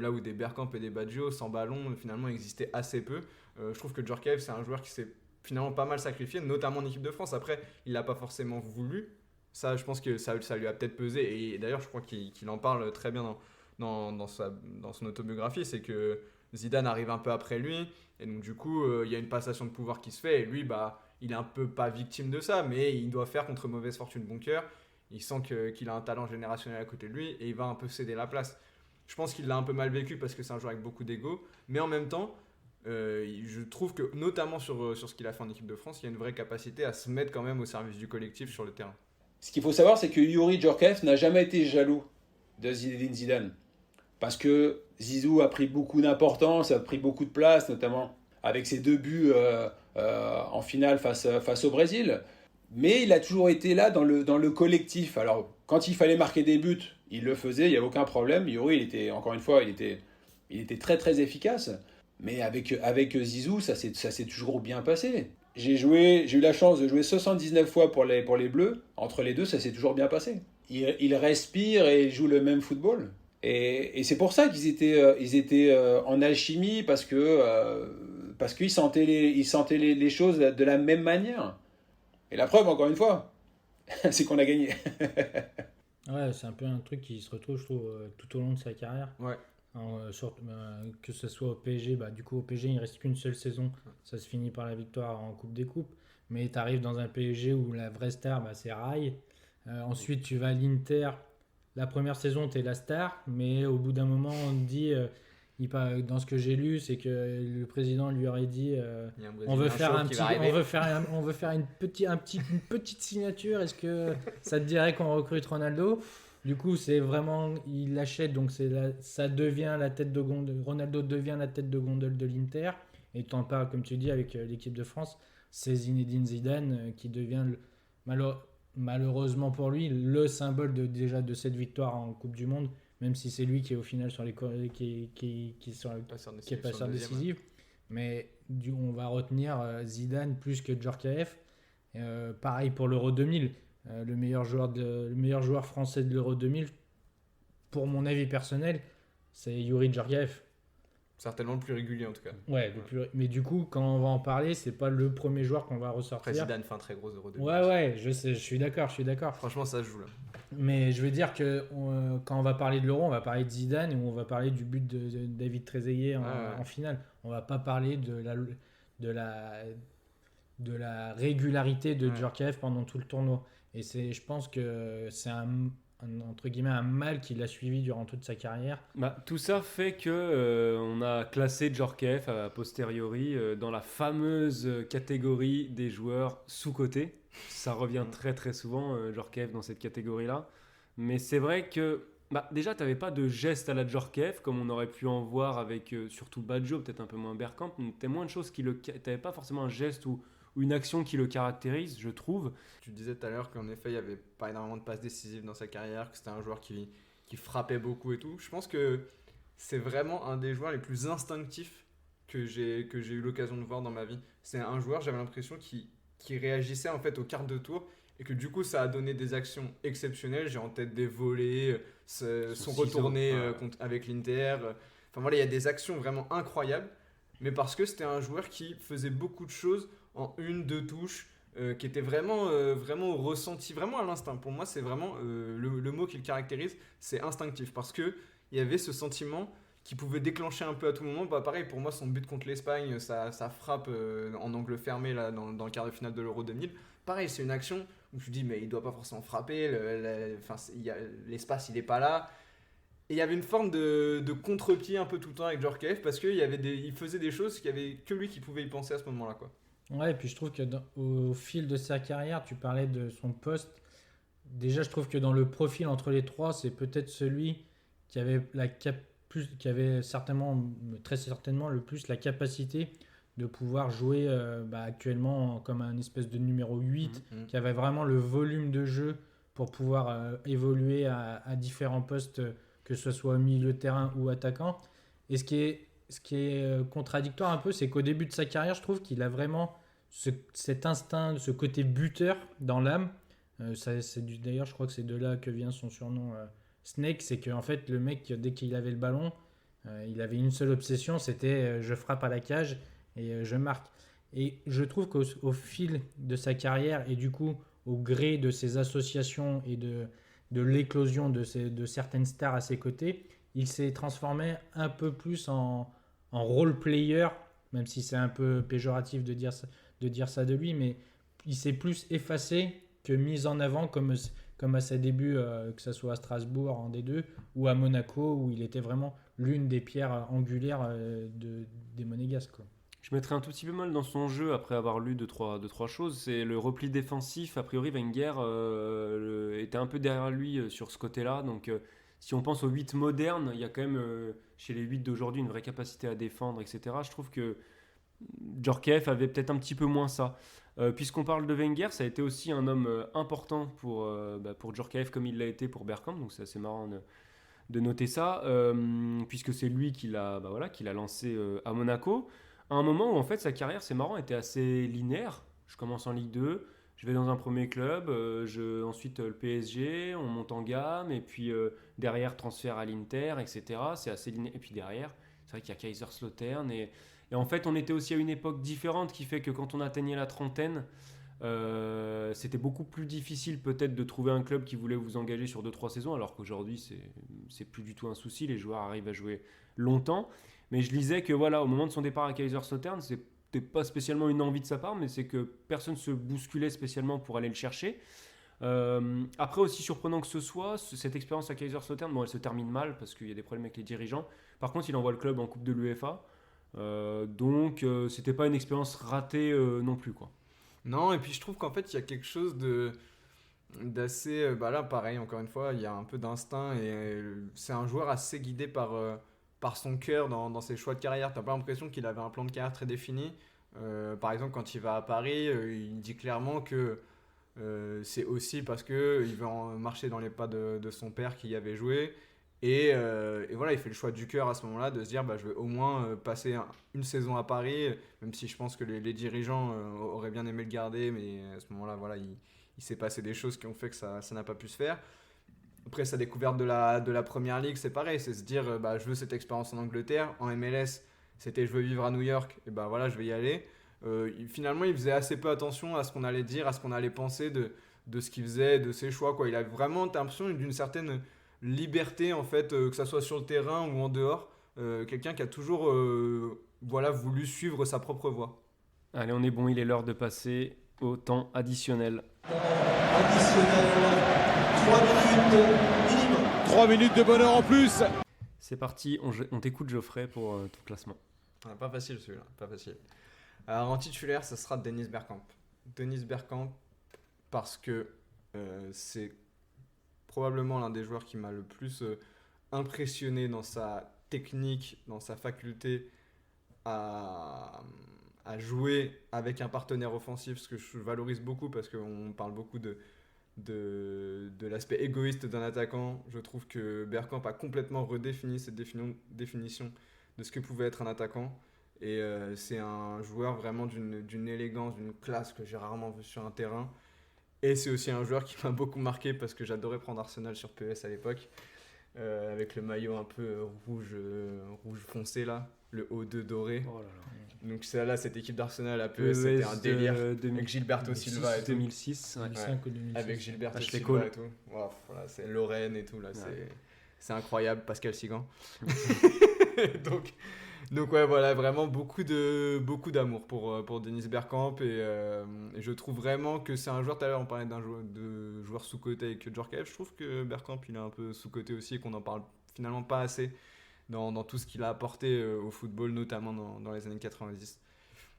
là où des Bergkamp et des Baggio sans ballon finalement existaient assez peu. Je trouve que Djorkaeff, c'est un joueur qui s'est finalement pas mal sacrifié, notamment en équipe de France. Après, il l'a pas forcément voulu. Ça, je pense que ça lui a peut-être pesé. Et d'ailleurs, je crois qu'il en parle très bien dans son autobiographie. C'est que Zidane arrive un peu après lui. Et donc, du coup, il y a une passation de pouvoir qui se fait. Et lui, il est un peu pas victime de ça, mais il doit faire contre mauvaise fortune bon cœur. Il sent qu'il a un talent générationnel à côté de lui et il va un peu céder la place. Je pense qu'il l'a un peu mal vécu parce que c'est un joueur avec beaucoup d'ego. Mais en même temps, Je trouve que, notamment sur ce qu'il a fait en équipe de France, il y a une vraie capacité à se mettre quand même au service du collectif sur le terrain. Ce qu'il faut savoir, c'est que Youri Djorkaeff n'a jamais été jaloux de Zinedine Zidane. Parce que Zizou a pris beaucoup d'importance, a pris beaucoup de place, notamment avec ses 2 buts en finale face au Brésil. Mais il a toujours été là dans le collectif. Alors, quand il fallait marquer des buts, il le faisait, il n'y a aucun problème. Youri, il était très très efficace. Mais avec Zizou, ça s'est toujours bien passé. J'ai eu la chance de jouer 79 fois pour les Bleus. Entre les deux, ça s'est toujours bien passé. Ils respirent et ils jouent le même football. Et c'est pour ça qu'ils étaient en alchimie, parce qu'ils sentaient les choses de la même manière. Et la preuve, encore une fois, c'est qu'on a gagné. Ouais, c'est un peu un truc qui se retrouve, je trouve, tout au long de sa carrière. Ouais. Que ce soit au PSG, du coup au PSG il ne reste qu'une seule saison, ça se finit par la victoire en Coupe des Coupes, mais tu arrives dans un PSG où la vraie star c'est Rai. Ensuite tu vas à l'Inter, la première saison tu es la star, mais au bout d'un moment on te dit, dans ce que j'ai lu, c'est que le président lui aurait dit on veut faire une petite signature, est-ce que ça te dirait qu'on recrute Ronaldo? Du coup, c'est vraiment, il l'achète, donc ça devient la tête de gondole. Ronaldo devient la tête de gondole de l'Inter. Et tu en parles, comme tu dis, avec l'équipe de France, c'est Zinedine Zidane qui devient, malheureusement pour lui, le symbole déjà de cette victoire en Coupe du Monde, même si c'est lui qui est au final sur qui est passeur décisif. Mais on va retenir Zidane plus que Djorkaeff. Pareil pour l'Euro 2000. Le meilleur joueur français de l'Euro 2000, pour mon avis personnel, c'est Youri Djorkaeff. Certainement le plus régulier en tout cas. Ouais, mais du coup, quand on va en parler, c'est pas le premier joueur qu'on va ressortir. Après, Zidane fait un très gros Euro 2000. Ouais, je sais, je suis d'accord. Franchement, ça se joue là. Mais je veux dire que quand on va parler de l'Euro, on va parler de Zidane, ou on va parler du but de David Trezeguet en finale. On va pas parler de la régularité de Djorkaeff pendant tout le tournoi. Et je pense que c'est entre guillemets un mal qui l'a suivi durant toute sa carrière. Tout ça fait que on a classé Djorkaeff a posteriori dans la fameuse catégorie des joueurs sous-cotés. Ça revient très très souvent, Djorkaeff dans cette catégorie-là. Mais c'est vrai que déjà, tu n'avais pas de geste à la Djorkaeff, comme on aurait pu en voir avec surtout Badjo, peut-être un peu moins Bergkamp. Tu avais moins de choses tu n'avais pas forcément un geste ou une action qui le caractérise, je trouve. Tu disais tout à l'heure qu'en effet, il n'y avait pas énormément de passes décisives dans sa carrière, que c'était un joueur qui frappait beaucoup et tout. Je pense que c'est vraiment un des joueurs les plus instinctifs que j'ai eu l'occasion de voir dans ma vie. C'est un joueur, j'avais l'impression, qui réagissait en fait au quart de tour, et que du coup, ça a donné des actions exceptionnelles. J'ai en tête des volées, son retourné avec l'Inter. Enfin voilà, il y a des actions vraiment incroyables, mais parce que c'était un joueur qui faisait beaucoup de choses en 1-2 touches, qui était vraiment au ressenti, vraiment à l'instinct. Pour moi, c'est vraiment le mot qui le caractérise, c'est instinctif, parce qu'il y avait ce sentiment qui pouvait déclencher un peu à tout moment. Pareil, pour moi, son but contre l'Espagne, ça frappe en angle fermé là, dans le quart de finale de l'Euro 2000. Pareil, c'est une action où tu dis, mais il ne doit pas forcément frapper, l'espace, il n'est pas là. Et il y avait une forme de contre-pied un peu tout le temps avec Djorkaeff, parce qu'il faisait des choses qu'il n'y avait que lui qui pouvait y penser à ce moment-là, quoi. Ouais, et puis je trouve que au fil de sa carrière, tu parlais de son poste. Déjà, je trouve que dans le profil entre les trois, c'est peut-être celui qui avait très certainement le plus la capacité de pouvoir jouer actuellement comme un espèce de numéro 8, qui avait vraiment le volume de jeu pour pouvoir évoluer à différents postes, que ce soit au milieu de terrain ou attaquant. Et ce qui est contradictoire un peu, c'est qu'au début de sa carrière, je trouve qu'il a vraiment cet instinct, ce côté buteur dans l'âme. D'ailleurs, je crois que c'est de là que vient son surnom Snake. C'est qu'en fait, le mec, dès qu'il avait le ballon, il avait une seule obsession, c'était je frappe à la cage et je marque. Et je trouve qu'au fil de sa carrière, et du coup, au gré de ses associations et de l'éclosion de certaines stars à ses côtés, il s'est transformé un peu plus en role player, même si c'est un peu péjoratif de dire ça de lui, mais il s'est plus effacé que mis en avant comme à ses débuts, que ce soit à Strasbourg en D2 ou à Monaco, où il était vraiment l'une des pierres angulaires des Monégasques, quoi. Je mettrais un tout petit peu mal dans son jeu après avoir lu deux, trois choses. C'est le repli défensif. A priori, Wenger était un peu derrière lui sur ce côté-là. Donc, si on pense aux 8 modernes, il y a quand même chez les 8 d'aujourd'hui une vraie capacité à défendre, etc. Je trouve que Djorkaeff avait peut-être un petit peu moins ça. Puisqu'on parle de Wenger, ça a été aussi un homme important pour Djorkaeff comme il l'a été pour Bergkamp. Donc, c'est assez marrant de noter ça, puisque c'est lui qui l'a lancé à Monaco. À un moment où en fait sa carrière, c'est marrant, était assez linéaire. Je commence en Ligue 2, je vais dans un premier club, ensuite le PSG, on monte en gamme, et puis derrière transfert à l'Inter, etc. C'est assez linéaire. Et puis derrière, c'est vrai qu'il y a Kaiserslautern, et en fait on était aussi à une époque différente qui fait que quand on atteignait la trentaine, c'était beaucoup plus difficile peut-être de trouver un club qui voulait vous engager sur 2-3 saisons, alors qu'aujourd'hui c'est plus du tout un souci, les joueurs arrivent à jouer longtemps. Mais je lisais que voilà, au moment de son départ à Kaiserslautern, c'était pas spécialement une envie de sa part, mais c'est que personne se bousculait spécialement pour aller le chercher. Après, aussi surprenant que ce soit, cette expérience à Kaiserslautern, bon, elle se termine mal parce qu'il y a des problèmes avec les dirigeants. Par contre, il envoie le club en Coupe de l'UEFA, donc c'était pas une expérience ratée non plus, quoi. Non, et puis je trouve qu'en fait, il y a quelque chose d'assez... là, pareil, encore une fois, il y a un peu d'instinct et c'est un joueur assez guidé par son cœur dans ses choix de carrière. T'as pas l'impression qu'il avait un plan de carrière très défini. Par exemple, quand il va à Paris, il dit clairement que c'est aussi parce qu'il veut marcher dans les pas de son père qui y avait joué. Et voilà, il fait le choix du cœur à ce moment-là de se dire je vais au moins passer une saison à Paris, même si je pense que les dirigeants auraient bien aimé le garder, mais à ce moment-là, voilà, il s'est passé des choses qui ont fait que ça n'a pas pu se faire. Après, sa découverte de la Première Ligue, c'est pareil, c'est se dire je veux cette expérience en Angleterre. En MLS, c'était je veux vivre à New York, et voilà, je vais y aller. Finalement, il faisait assez peu attention à ce qu'on allait dire, à ce qu'on allait penser de ce qu'il faisait, de ses choix, quoi. Il avait vraiment l'impression d'une certaine liberté, en fait, que ça soit sur le terrain ou en dehors. Quelqu'un qui a toujours voulu suivre sa propre voie. Allez, on est bon, il est l'heure de passer au temps additionnel. Additionnel, 3 minutes minimum. 3 minutes de bonheur en plus. C'est parti, on t'écoute Geoffrey pour ton classement. Pas facile celui-là, pas facile. Alors en titulaire, ça sera Dennis Bergkamp. Dennis Bergkamp parce que c'est probablement l'un des joueurs qui m'a le plus impressionné dans sa technique, dans sa faculté à jouer avec un partenaire offensif, ce que je valorise beaucoup parce qu'on parle beaucoup de l'aspect égoïste d'un attaquant. Je trouve que Bergkamp a complètement redéfini cette définition de ce que pouvait être un attaquant. Et c'est un joueur vraiment d'une élégance, d'une classe que j'ai rarement vu sur un terrain. Et c'est aussi un joueur qui m'a beaucoup marqué parce que j'adorais prendre Arsenal sur PES à l'époque, avec le maillot un peu rouge foncé là, le O2 doré. Oh là là. Donc c'est là, cette équipe d'Arsenal à PES, c'était un délire, avec Gilberto Silva et tout. 2006, 2005 ou 2006. Avec Gilberto Silva et tout. Wow, voilà, c'est Lorraine et tout là, c'est incroyable, Pascal Sigan. Donc ouais, voilà, vraiment beaucoup d'amour pour Dennis Bergkamp et je trouve vraiment que c'est un joueur. Tout à l'heure on parlait de joueur sous-coté avec Djorkaeff. Je trouve que Bergkamp il est un peu sous-coté aussi et qu'on n'en parle finalement pas assez dans tout ce qu'il a apporté au football, notamment dans les années 90.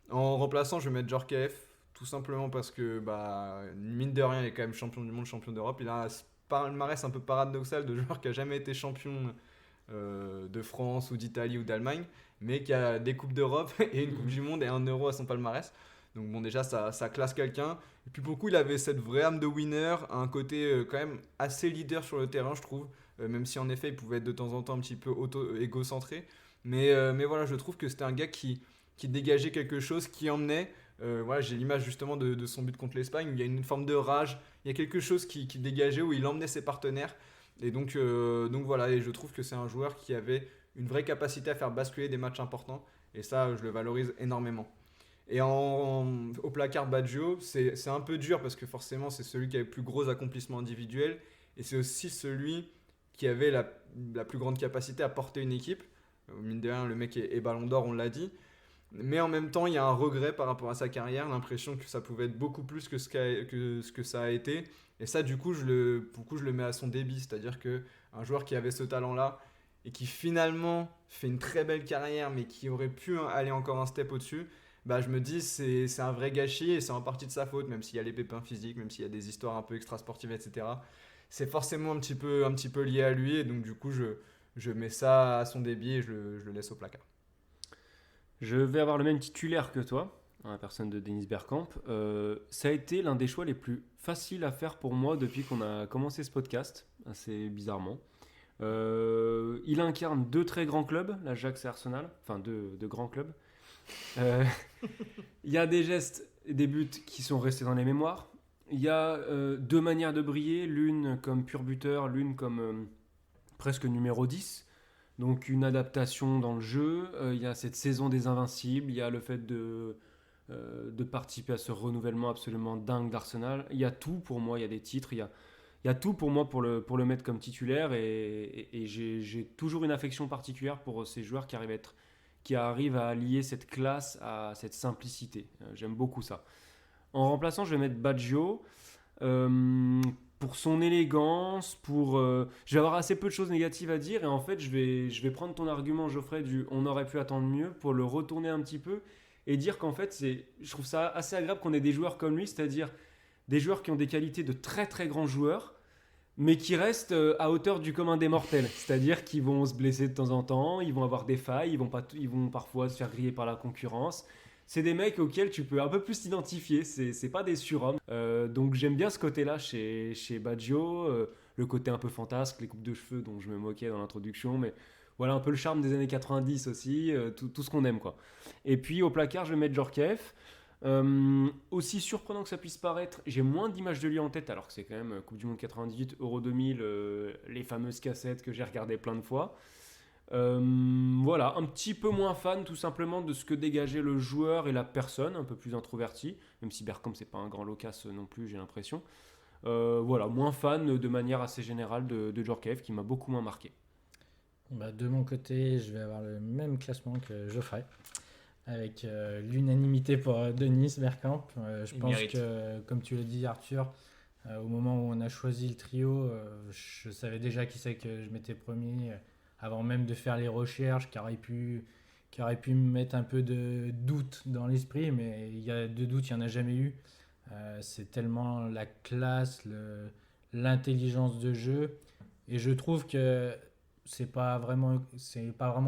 En remplaçant, je vais mettre Djorkaeff tout simplement parce que mine de rien il est quand même champion du monde, champion d'Europe. Il a un palmarès un peu paradoxal de joueur qui a jamais été champion de France ou d'Italie ou d'Allemagne, mais qui a des coupes d'Europe et une coupe du monde et un euro à son palmarès. Donc bon, déjà ça classe quelqu'un. Et puis pour le coup il avait cette vraie âme de winner, un côté quand même assez leader sur le terrain, je trouve, même si en effet il pouvait être de temps en temps un petit peu égocentré, mais voilà, je trouve que c'était un gars qui dégageait quelque chose, qui emmenait. Voilà, j'ai l'image justement de son but contre l'Espagne où il y a une forme de rage, il y a quelque chose qui dégageait, où il emmenait ses partenaires. Et donc voilà, et je trouve que c'est un joueur qui avait une vraie capacité à faire basculer des matchs importants, et ça je le valorise énormément. Et au placard Baggio, c'est un peu dur parce que forcément c'est celui qui avait le plus gros accomplissement individuel, et c'est aussi celui qui avait la plus grande capacité à porter une équipe. Mine de rien, le mec est ballon d'or, on l'a dit. Mais en même temps, il y a un regret par rapport à sa carrière, l'impression que ça pouvait être beaucoup plus que ce que ça a été. Et ça, du coup, je le mets à son débit. C'est-à-dire qu'un joueur qui avait ce talent-là et qui finalement fait une très belle carrière, mais qui aurait pu aller encore un step au-dessus, bah, je me dis c'est un vrai gâchis et c'est en partie de sa faute, même s'il y a les pépins physiques, même s'il y a des histoires un peu extrasportives, etc. C'est forcément un petit peu lié à lui, et donc du coup je mets ça à son débit et je le laisse au placard. Je vais avoir le même titulaire que toi, la personne de Dennis Bergkamp. Ça a été l'un des choix les plus faciles à faire pour moi depuis qu'on a commencé ce podcast, assez bizarrement. Il incarne 2 très grands clubs, l'Ajax et Arsenal, enfin deux grands clubs. Il y a des gestes et des buts qui sont restés dans les mémoires. Il y a 2 manières de briller, l'une comme pur buteur, l'une comme presque numéro 10. Donc une adaptation dans le jeu. Il y a cette saison des Invincibles, il y a le fait de participer à ce renouvellement absolument dingue d'Arsenal. Il y a tout pour moi, il y a des titres, il y a tout pour moi pour le mettre comme titulaire, et j'ai toujours une affection particulière pour ces joueurs qui arrivent à allier cette classe à cette simplicité. J'aime beaucoup ça. En remplaçant, je vais mettre Baggio pour son élégance, je vais avoir assez peu de choses négatives à dire, et en fait je vais prendre ton argument, Geoffrey, du on aurait pu attendre mieux, pour le retourner un petit peu et dire qu'en fait je trouve ça assez agréable qu'on ait des joueurs comme lui, c'est-à-dire des joueurs qui ont des qualités de très très grands joueurs, mais qui restent à hauteur du commun des mortels. C'est-à-dire qu'ils vont se blesser de temps en temps, ils vont avoir des failles, ils vont parfois se faire griller par la concurrence. C'est des mecs auxquels tu peux un peu plus t'identifier, c'est pas des surhommes. Donc j'aime bien ce côté-là chez Baggio, le côté un peu fantasque, les coupes de cheveux dont je me moquais dans l'introduction, mais voilà un peu le charme des années 90 aussi, tout ce qu'on aime, quoi. Et puis au placard, je vais mettre Djorkaeff. Aussi surprenant que ça puisse paraître, j'ai moins d'images de lui en tête, alors que c'est quand même Coupe du Monde 98, Euro 2000, les fameuses cassettes que j'ai regardées plein de fois. Voilà, un petit peu moins fan tout simplement de ce que dégageait le joueur et la personne, un peu plus introverti, même si Bergkamp c'est pas un grand loquace non plus, j'ai l'impression. Voilà, moins fan de manière assez générale de Djorkaeff, qui m'a beaucoup moins marqué. Bah, de mon côté, je vais avoir le même classement que Geoffrey, avec l'unanimité pour Denis Bergkamp. Je pense mérite. que, comme tu l'as dit Arthur, au moment où on a choisi le trio, je savais déjà qui c'est que je mettais premier, avant même de faire les recherches, qui aurait pu me mettre un peu de doute dans l'esprit, mais il y a de doute, il n'y en a jamais eu. C'est tellement la classe, l'intelligence de jeu, et je trouve que c'est pas vraiment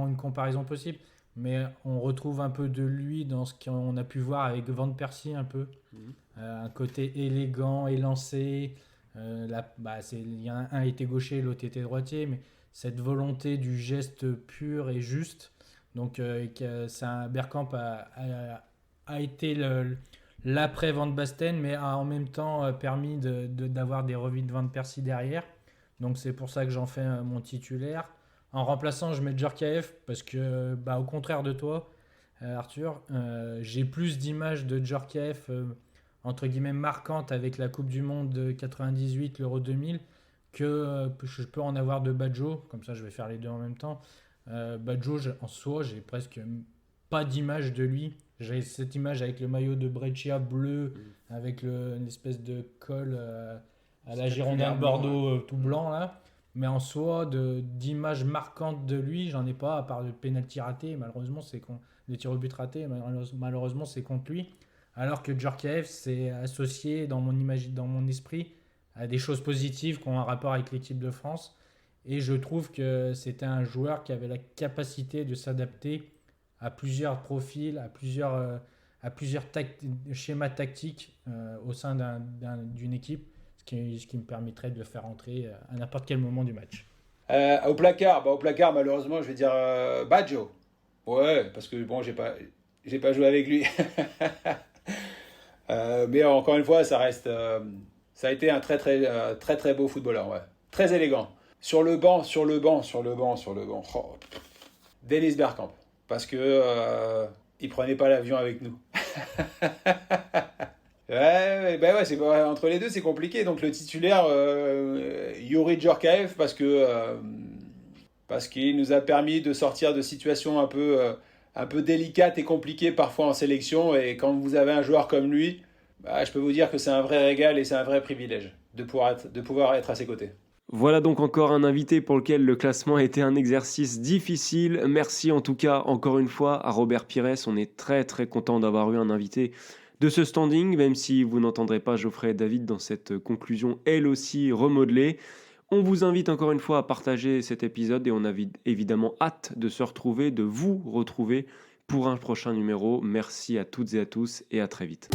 une comparaison possible, mais on retrouve un peu de lui dans ce qu'on a pu voir avec Van Persie un peu. Un côté élégant, élancé. Il y en a un était gaucher, l'autre était droitier, mais cette volonté du geste pur et juste. Donc Bergkamp a été l'après Van Basten, mais a en même temps permis d'avoir des revues de Van Persie derrière. Donc c'est pour ça que j'en fais mon titulaire. En remplaçant, je mets Djorkaeff parce que, au contraire de toi, Arthur, j'ai plus d'images de Djorkaeff entre guillemets marquantes avec la Coupe du Monde de 98, l'Euro 2000, que je peux en avoir de Baggio. Comme ça, je vais faire les deux en même temps. Baggio, en soi, j'ai presque pas d'image de lui. J'ai cette image avec le maillot de Brescia bleu, avec une espèce de col à la Girondin de Bordeaux tout blanc là. Mais en soi, d'images marquantes de lui, j'en ai pas, à part le penalty raté. Malheureusement, les tirs au but ratés, malheureusement, c'est contre lui. Alors que Djorkaeff, c'est associé dans mon esprit à des choses positives qui ont un rapport avec l'équipe de France. Et je trouve que c'était un joueur qui avait la capacité de s'adapter à plusieurs profils, à plusieurs schémas tactiques au sein d'une équipe. Ce qui me permettrait de le faire entrer à n'importe quel moment du match. Au placard, malheureusement, je vais dire Baggio. Ouais, parce que bon, j'ai pas joué avec lui. Mais encore une fois, ça a été un très beau footballeur, ouais. Très élégant. Sur le banc. Oh. Dennis Bergkamp, parce que il prenait pas l'avion avec nous. Ouais, entre les deux c'est compliqué. Donc le titulaire, Youri Djorkaeff, parce qu'il nous a permis de sortir de situations un peu délicates et compliquées parfois en sélection. Et quand vous avez un joueur comme lui, je peux vous dire que c'est un vrai régal et c'est un vrai privilège de pouvoir être à ses côtés. Voilà donc encore un invité pour lequel le classement a été un exercice difficile. Merci en tout cas encore une fois à Robert Pires. On est très très content d'avoir eu un invité de ce standing, même si vous n'entendrez pas Geoffrey et David dans cette conclusion elle aussi remodelée. On vous invite encore une fois à partager cet épisode et on a évidemment hâte de se retrouver, de vous retrouver pour un prochain numéro. Merci à toutes et à tous et à très vite.